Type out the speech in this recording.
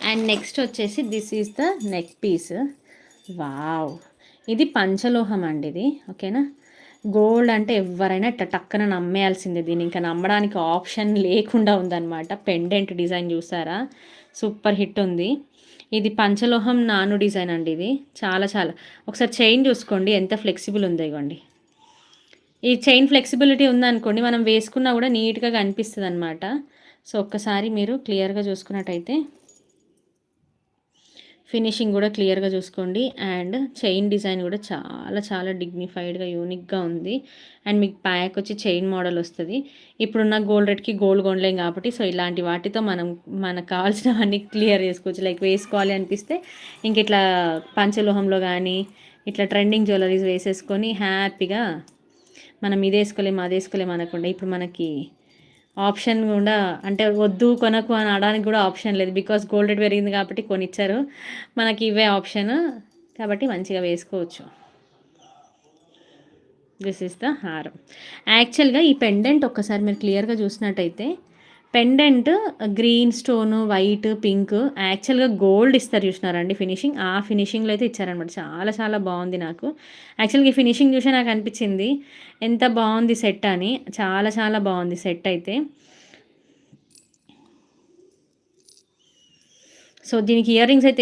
And next వచ్చేసి this is the neck piece. Wow! ఇది పంచలోహం అండి ఇది. ఓకేనా? గోల్డ్ అంటే ఎవరైనా ఇట్లా టక్కన నమ్మేయాల్సిందే. దీన్ని ఇంకా నమ్మడానికి ఆప్షన్ లేకుండా ఉందన్నమాట. పెండెంట్ డిజైన్ చూసారా? సూపర్ హిట్ ఉంది. ఇది పంచలోహం నాను డిజైన్ అండి ఇది. చాలా చాలా ఒకసారి చైన్ చూసుకోండి ఎంత ఫ్లెక్సిబుల్ ఉందో ఇగోండి. ఈ చైన్ ఫ్లెక్సిబిలిటీ ఉందనుకోండి మనం వేసుకున్నా కూడా నీట్‌గా కనిపిస్తదనమాట. సో, ఒక్కసారి మీరు క్లియర్‌గా చూసుకున్నట్టయితే ఫినిషింగ్ కూడా క్లియర్‌గా చూసుకోండి. అండ్ చైన్ డిజైన్ కూడా చాలా చాలా డిగ్నిఫైడ్‌గా, యూనిక్‌గా ఉంది. అండ్ మీకు బ్యాక్ వచ్చి చైన్ మోడల్ వస్తది. ఇప్పుడున్న గోల్డ్ రేట్‌కి గోల్డ్ కొనలేం కాబట్టి సో, ఇలాంటి వాటితో మనకు కావాల్సినవన్నీ క్లియర్ చేసుకోవచ్చు. లైక్ వేసుకోవాలి అనిపిస్తే ఇంకిట్లా పంచలోహంలో గానీ, ఇట్లా ట్రెండింగ్ జ్యువెల్లరీస్ వేసేసుకొని హ్యాపీగా మనం ఇదేసుకోలేము, అదేసుకోలేము అనకుండా ఇప్పుడు మనకి ఆప్షన్ కూడా అంటే వద్దు కొనకు అని అనడానికి కూడా ఆప్షన్ లేదు. బికాస్ గోల్డ్ రేట్ పెరిగింది కాబట్టి కొనిచ్చారు. మనకి ఇవే ఆప్షన్. కాబట్టి మంచిగా వేసుకోవచ్చు. దిస్ ఈస్ ద హారం. యాక్చువల్‌గా ఈ పెండెంట్ ఒక్కసారి మీరు క్లియర్‌గా చూసినట్టయితే pendant green stone, white, pink యాక్చువల్‌గా గోల్డ్ ఇస్తారు చూసినారండి ఫినిషింగ్. ఆ ఫినిషింగ్‌లో అయితే ఇచ్చారనమాట. చాలా చాలా బాగుంది నాకు. యాక్చువల్‌గా ఈ ఫినిషింగ్ చూసే నాకు అనిపించింది ఎంత బాగుంది సెట్ అని. చాలా చాలా బాగుంది సెట్ అయితే. సో, దీనికి ఇయర్ రింగ్స్ అయితే